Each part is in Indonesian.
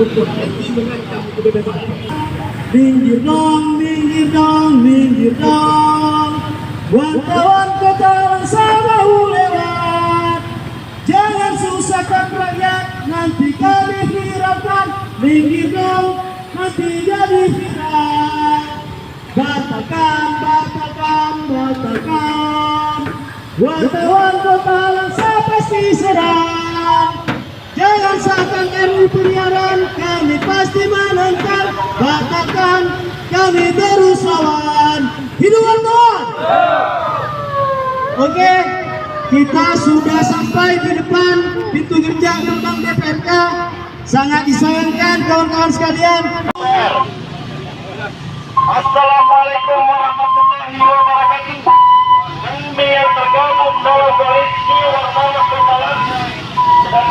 hukum RI mengancam kebebasan. Minggir dong, minggir dong, minggir dong. Wartawan kota Langsa bahu lewat. Jangan susahkan rakyat, nanti kami viralkan. Minggir dong, nanti jadi viral. Batakan, batakan, batakan. Wartawan kota Langsa pasti serang. Jangan sahkan RUU penyiaran, kami pasti menentang. Batakan, kami terus lawan. Hidup wartawan! Oke, kita sudah sampai di depan pintu gerbang DPRK. Sangat disayangkan kawan-kawan sekalian. Assalamualaikum warahmatullahi wabarakatuh. Kami yang tergabung dalam koalisi wartawan kota Langsa dan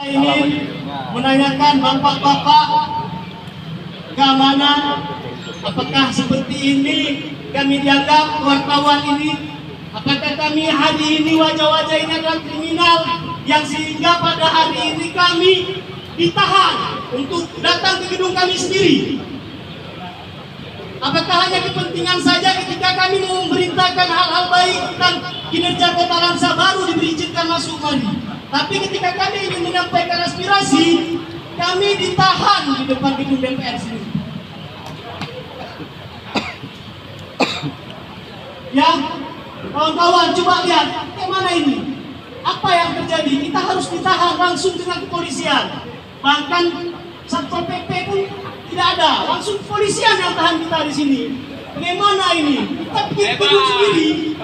ingin menanyakan bapak-bapak keamanan, apakah seperti ini kami dianggap wartawan ini? Apakah kami hari ini wajah-wajah ini adalah kriminal yang sehingga pada hari ini kami ditahan untuk datang ke gedung kami sendiri? Apakah hanya kepentingan saja ketika kami memerintahkan hal-hal baik tentang kinerja kota Langsa baru diizinkan masuk mari? Tapi ketika kami ingin menyampaikan aspirasi, kami ditahan di depan gedung DPR sendiri. Ya, kawan-kawan, coba lihat, bagaimana ini? Apa yang terjadi? Kita harus ditahan langsung dengan kepolisian. Bahkan Satpol PP pun tidak ada, langsung kepolisian yang tahan kita di sini. Bagaimana ini? Kita bikin gedung sendiri.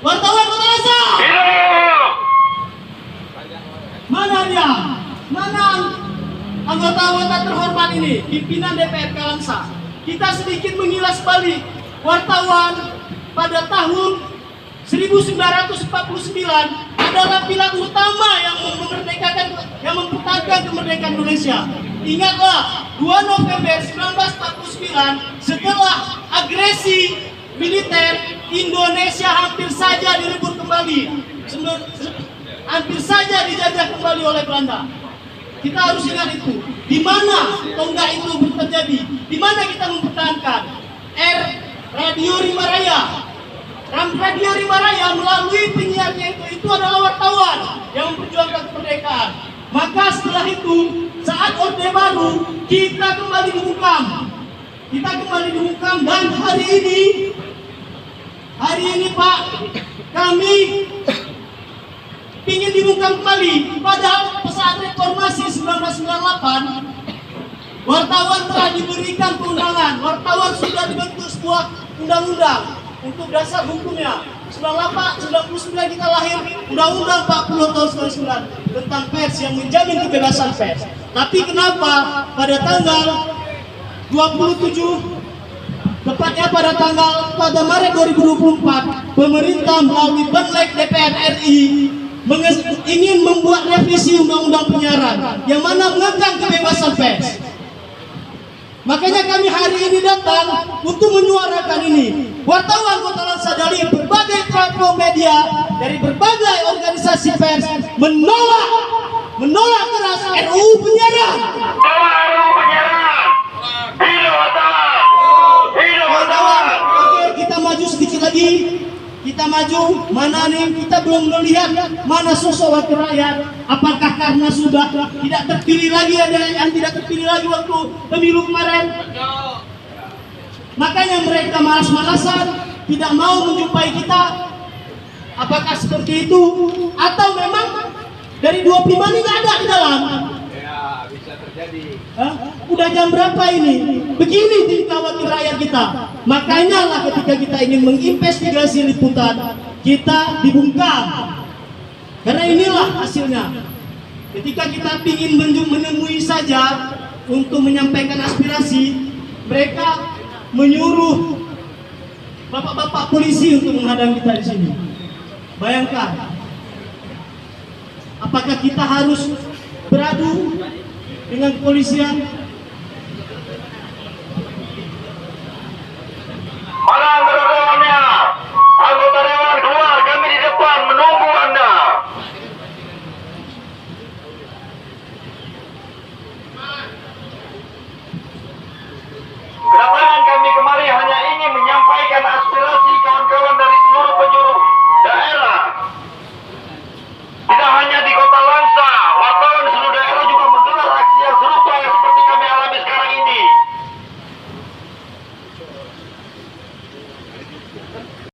Wartawan kota Langsa! Mana dia? Mana anggota-anggota terhormat ini? Pimpinan DPRK Langsa. Kita sedikit mengilas balik. Wartawan pada tahun 1949 adalah pilar utama yang mempertahankan kemerdekaan Indonesia. Ingatlah, 2 November 1949 setelah agresi militer Indonesia hampir saja direbut kembali. Hampir saja dijajah kembali oleh Belanda. Kita harus ingat itu. Di mana tonggak itu terjadi? Di mana kita mempertahankan? Radio Rimaraya. Radio Rimaraya melalui penyiarnya itu adalah wartawan yang memperjuangkan kemerdekaan. Maka setelah itu, saat Orde Baru, kita kembali dibungkam. Kita kembali dibungkam dan hari ini Pak, kami ingin dibungkam kembali. Padahal saat reformasi 1998 wartawan telah diberikan keundangan. Wartawan sudah dibentuk sebuah undang-undang untuk dasar hukumnya. 99 kita lahir Undang-Undang 40 tahun 99 tentang pers yang menjamin kebebasan pers. Tapi kenapa pada tanggal 27 tepatnya pada Maret 2024 pemerintah melalui Penlek DPR RI ingin membuat revisi undang-undang penyiaran yang mana mengekang kebebasan pers. Makanya kami hari ini datang untuk menyuarakan ini. Wartawan kota Langsa dari berbagai platform media, dari berbagai organisasi pers menolak keras RUU penyiaran. Oke, kita maju sedikit lagi. Kita maju, mana nih? Kita belum melihat mana sosok wakil rakyat. Apakah karena sudah tidak terpilih lagi, ada yang tidak terpilih lagi waktu pemilu kemarin? Makanya mereka malas-malasan, tidak mau menjumpai kita. Apakah seperti itu? Atau memang dari 25 ini nggak ada di dalam? Ya, bisa terjadi. Udah jam berapa ini? Begini tingkah wakil rakyat kita. Makanya lah ketika kita ingin menginvestigasi liputan, kita dibungkam. Karena inilah hasilnya. Ketika kita ingin menemui saja untuk menyampaikan aspirasi, mereka menyuruh bapak-bapak polisi untuk menghadang kita di sini. Bayangkan, apakah kita harus beradu dengan kepolisian?